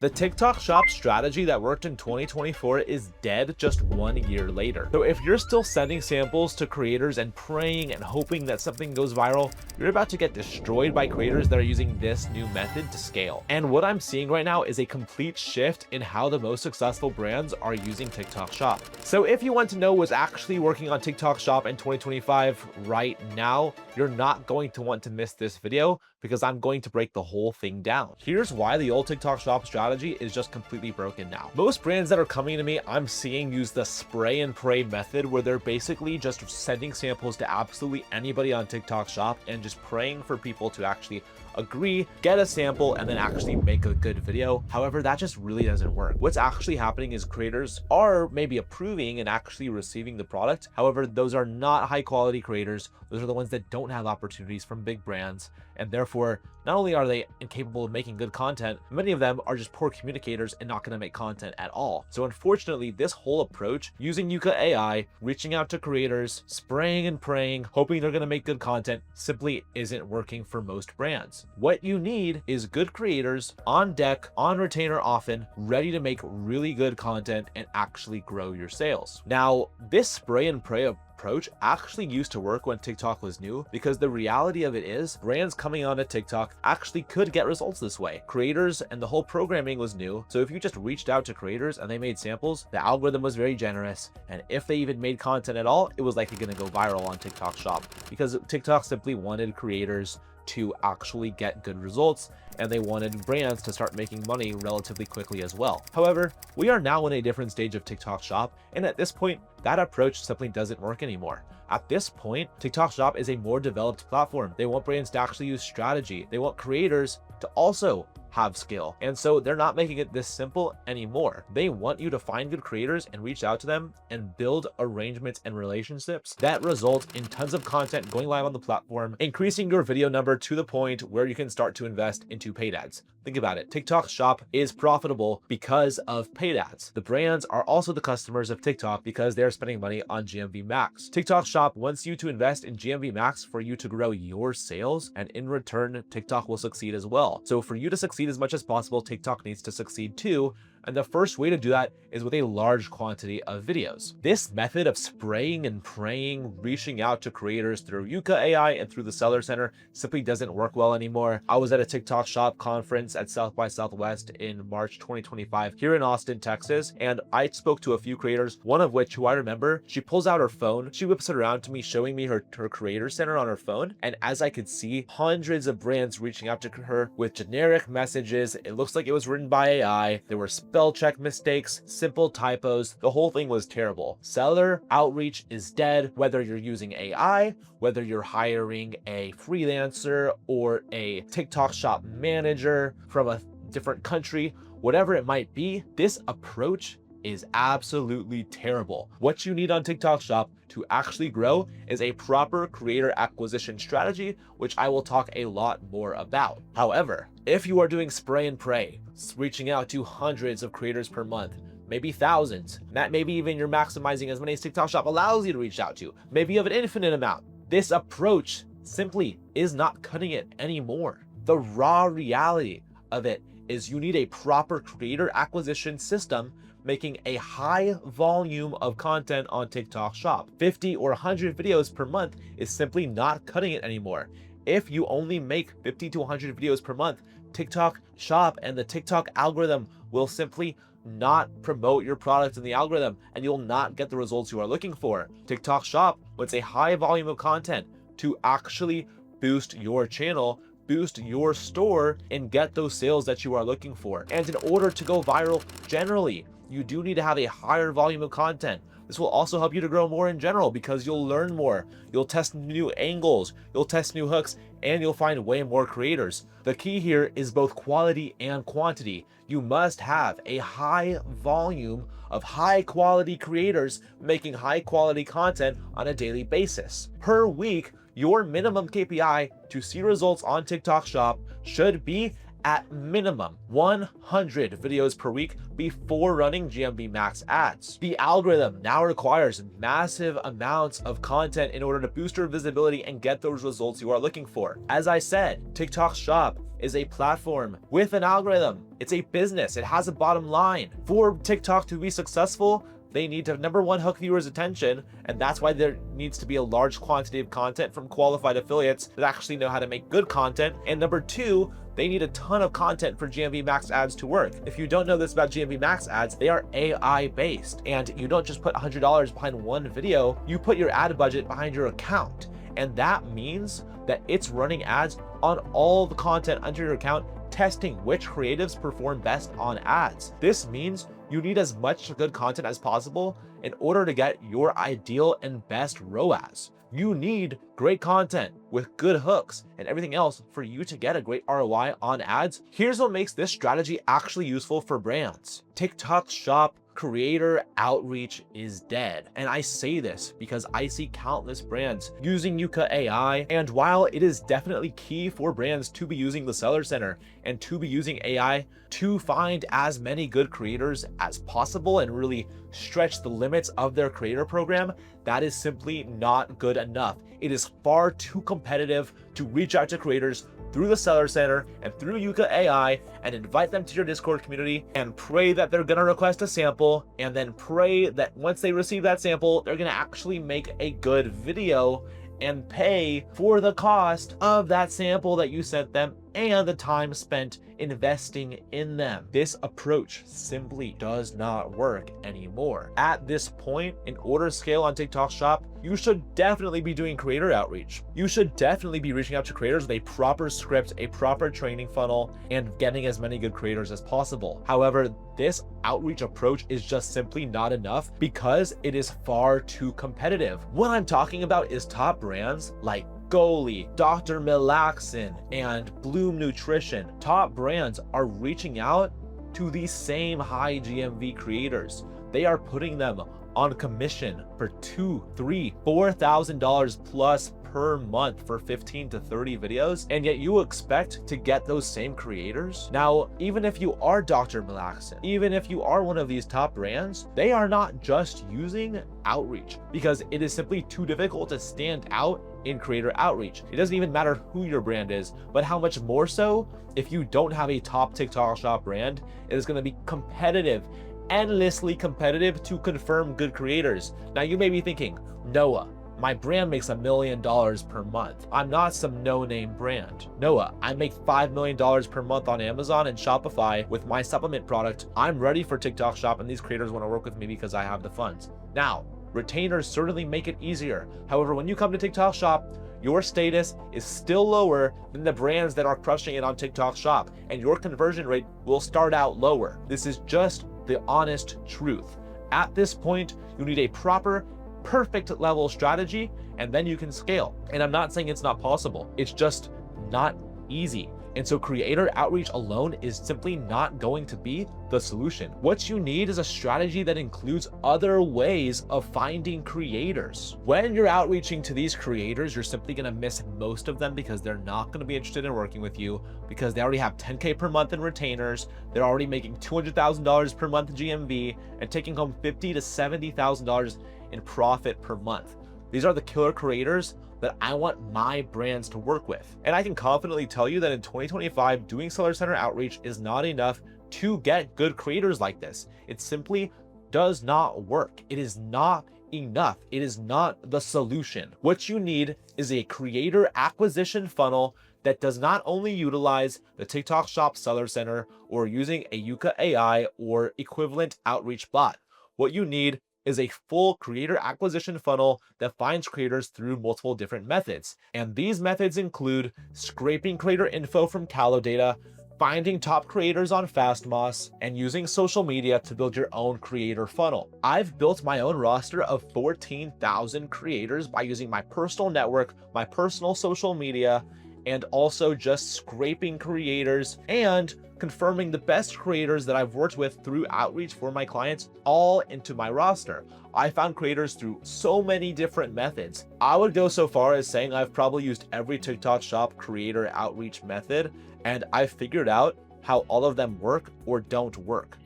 The TikTok shop strategy that worked in 2024 is dead just 1 year later. So if you're still sending samples to creators and praying and hoping that something goes viral, you're about to get destroyed by creators that are using this new method to scale. And what I'm seeing right now is a complete shift in how the most successful brands are using TikTok shop. So if you want to know what's actually working on TikTok shop in 2025 right now, you're not going to want to miss this video because I'm going to break the whole thing down. Here's why the old TikTok shop strategy is just completely broken now. Most brands that are coming to me, I'm seeing use the spray and pray method where they're basically just sending samples to absolutely anybody on TikTok shop and just praying for people to actually agree, get a sample, and then actually make a good video. However, that just really doesn't work. What's actually happening is creators are maybe approving and actually receiving the product. However, those are not high quality creators. Those are the ones that don't have opportunities from big brands. And therefore, not only are they incapable of making good content, many of them are just poor communicators and not going to make content at all. So unfortunately, this whole approach, using Yuka AI, reaching out to creators, spraying and praying, hoping they're going to make good content, simply isn't working for most brands. What you need is good creators on deck, on retainer often, ready to make really good content and actually grow your sales. Now, this spray and pray approach actually used to work when TikTok was new, because the reality of it is brands coming onto TikTok actually could get results this way. Creators and the whole programming was new. So if you just reached out to creators and they made samples, the algorithm was very generous. And if they even made content at all, it was likely going to go viral on TikTok shop, because TikTok simply wanted creators to actually get good results, and they wanted brands to start making money relatively quickly as well. However, we are now in a different stage of TikTok shop, and at this point, that approach simply doesn't work anymore. At this point, TikTok shop is a more developed platform. They want brands to actually use strategy. They want creators to also have skill. And so they're not making it this simple anymore. They want you to find good creators and reach out to them and build arrangements and relationships that result in tons of content going live on the platform, increasing your video number to the point where you can start to invest into paid ads. Think about it. TikTok shop is profitable because of paid ads. The brands are also the customers of TikTok because they're spending money on GMV Max. TikTok shop wants you to invest in GMV Max for you to grow your sales, and in return, TikTok will succeed as well. So for you to succeed as much as possible, TikTok needs to succeed too. And the first way to do that is with a large quantity of videos. This method of spraying and praying, reaching out to creators through Yuka AI and through the Seller Center simply doesn't work well anymore. I was at a TikTok shop conference at South by Southwest in March 2025 here in Austin, Texas, and I spoke to a few creators, one of which, who I remember, she pulls out her phone, she whips it around to me, showing me her creator center on her phone, and as I could see, hundreds of brands reaching out to her with generic messages. It looks like it was written by AI. There were spell check mistakes, simple typos. The whole thing was terrible. Seller outreach is dead, whether you're using AI, whether you're hiring a freelancer or a TikTok shop manager from a different country, whatever it might be. This approach is absolutely terrible. What you need on TikTok shop to actually grow is a proper creator acquisition strategy, which I will talk a lot more about. However, if you are doing spray and pray, reaching out to hundreds of creators per month, maybe thousands, maybe even you're maximizing as many as TikTok shop allows you to reach out to, maybe you have an infinite amount, this approach simply is not cutting it anymore. The raw reality of it is you need a proper creator acquisition system making a high volume of content on TikTok shop. 50 or 100 videos per month is simply not cutting it anymore. If you only make 50 to 100 videos per month, TikTok shop and the TikTok algorithm will simply not promote your product in the algorithm, and you'll not get the results you are looking for. TikTok shop wants a high volume of content to actually boost your channel, boost your store, and get those sales that you are looking for. And in order to go viral generally, you do need to have a higher volume of content. This will also help you to grow more in general because you'll learn more, you'll test new angles, you'll test new hooks, and you'll find way more creators. The key here is both quality and quantity. You must have a high volume of high quality creators making high quality content on a daily basis. Per week, your minimum KPI to see results on TikTok shop should be at minimum 100 videos per week before running GMV Max ads. The algorithm now requires massive amounts of content in order to boost your visibility and get those results you are looking for. As I said, TikTok Shop is a platform with an algorithm. It's a business. It has a bottom line. For TikTok to be successful, they need to, number one, hook viewers' attention, and that's why there needs to be a large quantity of content from qualified affiliates that actually know how to make good content. And number two, they need a ton of content for GMV Max ads to work. If you don't know this about GMV Max ads, they are AI based, and you don't just put $100 behind one video, you put your ad budget behind your account. And that means that it's running ads on all the content under your account, testing which creatives perform best on ads. This means you need as much good content as possible in order to get your ideal and best ROAS. You need great content with good hooks and everything else for you to get a great ROI on ads. Here's what makes this strategy actually useful for brands. TikTok Shop creator outreach is dead. And I say this because I see countless brands using Yuka AI. And while it is definitely key for brands to be using the Seller Center and to be using AI to find as many good creators as possible and really stretch the limits of their creator program, that is simply not good enough. It is far too competitive to reach out to creators through the Seller Center and through Yuka AI and invite them to your Discord community and pray that they're gonna request a sample, and then pray that once they receive that sample, they're gonna actually make a good video and pay for the cost of that sample that you sent them and the time spent investing in them. This approach simply does not work anymore. At this point, in order to scale on TikTok Shop, you should definitely be doing creator outreach. You should definitely be reaching out to creators with a proper script, a proper training funnel, and getting as many good creators as possible. However, this outreach approach is just simply not enough because it is far too competitive. What I'm talking about is top brands like Goli, Dr. Milaxin, and Bloom Nutrition. Top brands are reaching out to these same high GMV creators. They are putting them on commission for $2,000, $3,000, $4,000 plus per month for 15 to 30 videos, and yet you expect to get those same creators? Now, even if you are Dr. Milaxin, even if you are one of these top brands, they are not just using outreach because it is simply too difficult to stand out in creator outreach. It doesn't even matter who your brand is, but how much more so if you don't have a top TikTok Shop brand, it is going to be competitive, endlessly competitive to confirm good creators. Now you may be thinking, Noah, my brand makes $1 million per month. I'm not some no-name brand. Noah, I make $5 million per month on Amazon and Shopify with my supplement product. I'm ready for TikTok Shop and these creators want to work with me because I have the funds. Now, retainers certainly make it easier. However, when you come to TikTok Shop, your status is still lower than the brands that are crushing it on TikTok Shop, and your conversion rate will start out lower. This is just the honest truth. At this point, you need a proper, perfect level strategy, and then you can scale. And I'm not saying it's not possible. It's just not easy. And so creator outreach alone is simply not going to be the solution. What you need is a strategy that includes other ways of finding creators. When you're outreaching to these creators, you're simply going to miss most of them because they're not going to be interested in working with you because they already have 10K per month in retainers. They're already making $200,000 per month in GMV and taking home $50,000 to $70,000 in profit per month. These are the killer creators that I want my brands to work with. And I can confidently tell you that in 2025, doing Seller Center outreach is not enough to get good creators like this. It simply does not work. It is not enough. It is not the solution. What you need is a creator acquisition funnel that does not only utilize the TikTok Shop Seller Center or using a Yuka AI or equivalent outreach bot. What you need is a full creator acquisition funnel that finds creators through multiple different methods. And these methods include scraping creator info from Callo data, finding top creators on Fastmoss, and using social media to build your own creator funnel. I've built my own roster of 14,000 creators by using my personal network, my personal social media, and also just scraping creators and confirming the best creators that I've worked with through outreach for my clients all into my roster. I found creators through so many different methods. I would go so far as saying I've probably used every TikTok shop creator outreach method, and I've figured out how all of them work or don't work.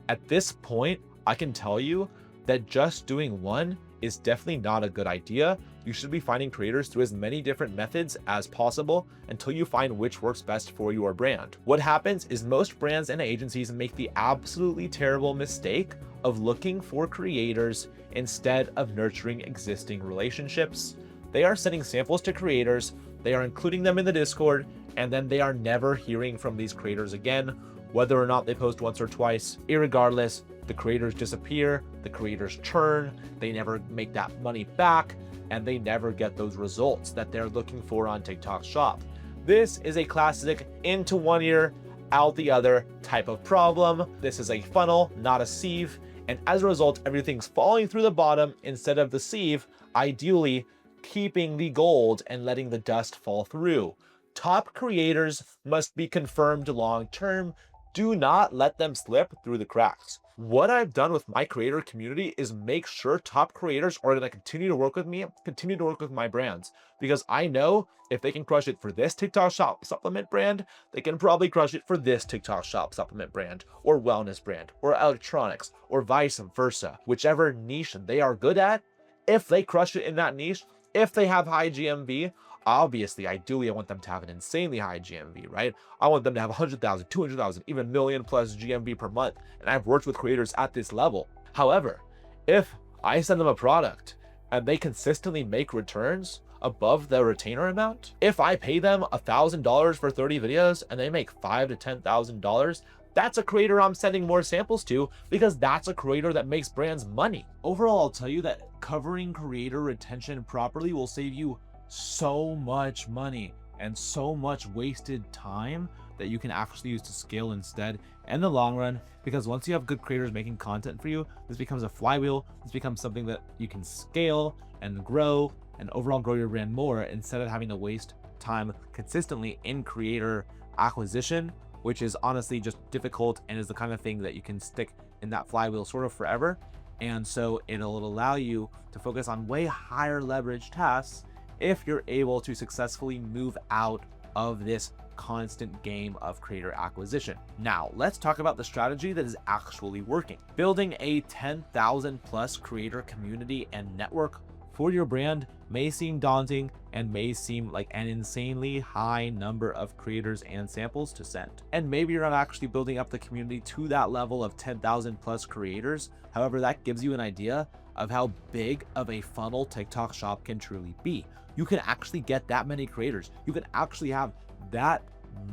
At this point, I can tell you that just doing one is definitely not a good idea. You should be finding creators through as many different methods as possible until you find which works best for your brand. What happens is most brands and agencies make the absolutely terrible mistake of looking for creators instead of nurturing existing relationships. They are sending samples to creators, they are including them in the Discord, and then they are never hearing from these creators again, whether or not they post once or twice. Irregardless, the creators disappear, the creators churn, they never make that money back, and they never get those results that they're looking for on TikTok Shop. This is a classic into one ear, out the other type of problem. This is a funnel, not a sieve, and as a result, everything's falling through the bottom instead of the sieve, ideally keeping the gold and letting the dust fall through. Top creators must be confirmed long term. Do not let them slip through the cracks. What I've done with my creator community is make sure top creators are going to continue to work with me, continue to work with my brands, because I know if they can crush it for this TikTok shop supplement brand, they can probably crush it for this TikTok shop supplement brand or wellness brand or electronics or vice versa. Whichever niche they are good at, if they crush it in that niche, if they have high GMV, obviously, ideally, I want them to have an insanely high GMV, right? I want them to have 100,000, 200,000, even million plus GMV per month. And I've worked with creators at this level. However, if I send them a product and they consistently make returns above the retainer amount, if I pay them $1,000 for 30 videos and they make $5,000 to $10,000, that's a creator I'm sending more samples to because that's a creator that makes brands money. Overall, I'll tell you that covering creator retention properly will save you so much money and so much wasted time that you can actually use to scale instead in the long run, because once you have good creators making content for you, this becomes a flywheel. This becomes something that you can scale and grow and overall grow your brand more instead of having to waste time consistently in creator acquisition, which is honestly just difficult and is the kind of thing that you can stick in that flywheel sort of forever. And so it'll allow you to focus on way higher leverage tasks if you're able to successfully move out of this constant game of creator acquisition. Now, let's talk about the strategy that is actually working. Building a 10,000 plus creator community and network for your brand may seem daunting and may seem like an insanely high number of creators and samples to send. And maybe you're not actually building up the community to that level of 10,000 plus creators. However, that gives you an idea of how big of a funnel TikTok Shop can truly be. You can actually get that many creators. You can actually have that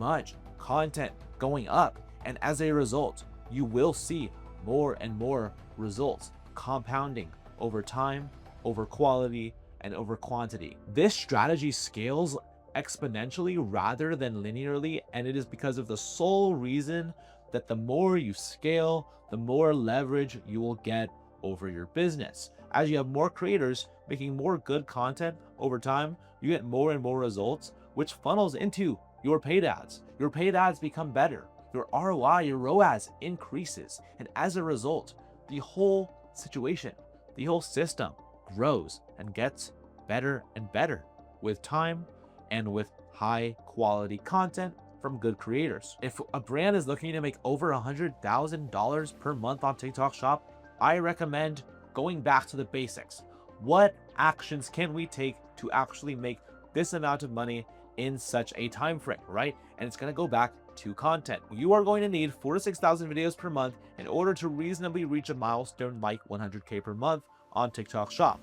much content going up. And as a result, you will see more and more results compounding over time, over quality, and over quantity. This strategy scales exponentially rather than linearly, and it is because of the sole reason that the more you scale, the more leverage you will get over your business. As you have more creators making more good content over time, you get more and more results, which funnels into your paid ads. Your paid ads become better. Your ROI, your ROAS increases. And as a result, the whole situation, the whole system grows and gets better and better with time and with high quality content from good creators. If a brand is looking to make over $100,000 per month on TikTok Shop, I recommend going back to the basics. What actions can we take to actually make this amount of money in such a time frame, right? And it's going to go back to content. You are going to need 4,000 to 6,000 videos per month in order to reasonably reach a milestone like 100K per month on TikTok Shop.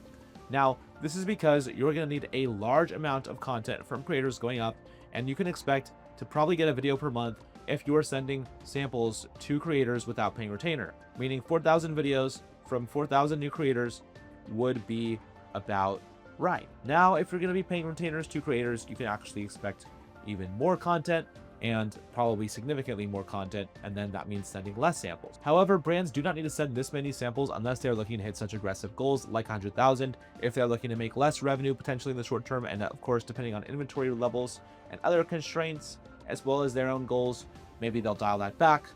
Now, this is because you're going to need a large amount of content from creators going up, and you can expect to probably get a video per month if you are sending samples to creators without paying retainer, meaning 4,000 videos from 4,000 new creators would be about right. Now, if you're going to be paying retainers to creators, you can actually expect even more content and probably significantly more content, and then that means sending less samples. However, brands do not need to send this many samples unless they're looking to hit such aggressive goals like 100,000. If they're looking to make less revenue potentially in the short term, and of course depending on inventory levels and other constraints as well as their own goals, maybe they'll dial that back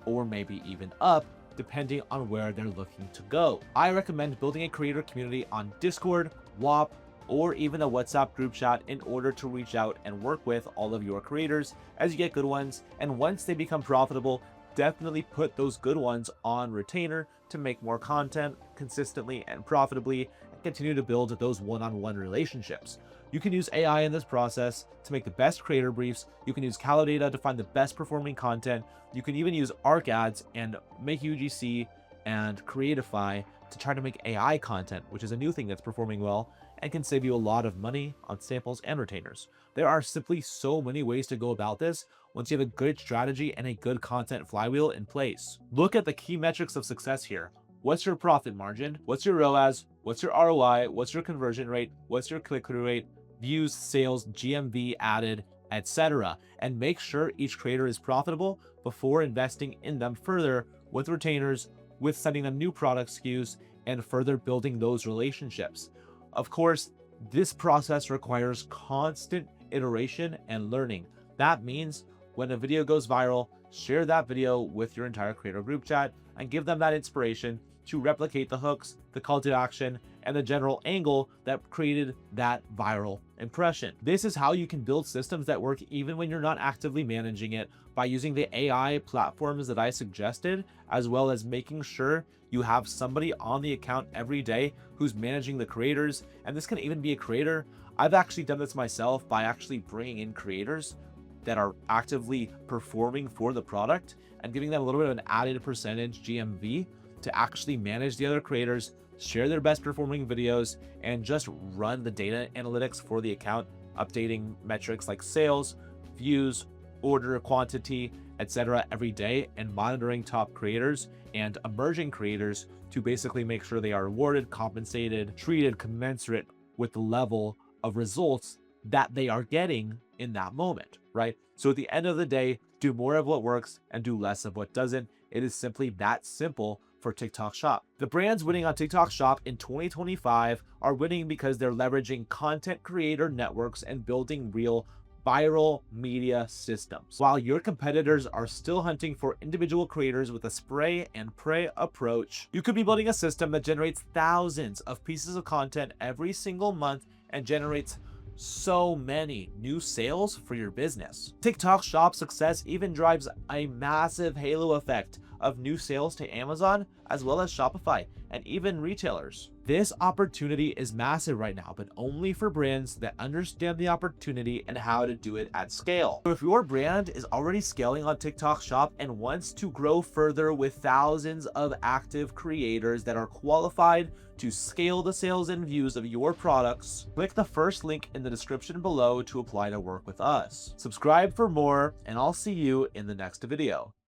or maybe even up depending on where they're looking to go. I recommend building a creator community on Discord, WAP, or even a WhatsApp group chat in order to reach out and work with all of your creators as you get good ones. And once they become profitable, definitely put those good ones on retainer to make more content consistently and profitably and continue to build those one-on-one relationships. You can use AI in this process to make the best creator briefs. You can use Calo data to find the best performing content. You can even use ARC ads and make UGC and Creatify to try to make AI content, which is a new thing that's performing well and can save you a lot of money on samples and retainers. There are simply so many ways to go about this once you have a good strategy and a good content flywheel in place. Look at the key metrics of success here. What's your profit margin? What's your ROAS? What's your ROI? What's your conversion rate? What's your click-through rate? Views, sales, GMV added, etc. And make sure each creator is profitable before investing in them further with retainers, with sending them new product SKUs, and further building those relationships. Of course, this process requires constant iteration and learning. That means when a video goes viral, share that video with your entire creator group chat and give them that inspiration to replicate the hooks, the call to action, and the general angle that created that viral impression. This is how you can build systems that work even when you're not actively managing it, by using the AI platforms that I suggested, as well as making sure you have somebody on the account every day who's managing the creators. And this can even be a creator. I've actually done this myself by actually bringing in creators that are actively performing for the product and giving them a little bit of an added percentage GMV to actually manage the other creators, share their best performing videos, and just run the data analytics for the account, updating metrics like sales, views, order quantity, etc. every day, and monitoring top creators and emerging creators to basically make sure they are rewarded, compensated, treated commensurate with the level of results that they are getting in that moment, right? So at the end of the day, do more of what works and do less of what doesn't. It is simply that simple for TikTok Shop. The brands winning on TikTok Shop in 2025 are winning because they're leveraging content creator networks and building real viral media systems. While your competitors are still hunting for individual creators with a spray and pray approach, you could be building a system that generates thousands of pieces of content every single month and generates so many new sales for your business. TikTok Shop success even drives a massive halo effect of new sales to Amazon, as well as Shopify and even retailers. This opportunity is massive right now, but only for brands that understand the opportunity and how to do it at scale. So if your brand is already scaling on TikTok Shop and wants to grow further with thousands of active creators that are qualified to scale the sales and views of your products, click the first link in the description below to apply to work with us. Subscribe for more, and I'll see you in the next video.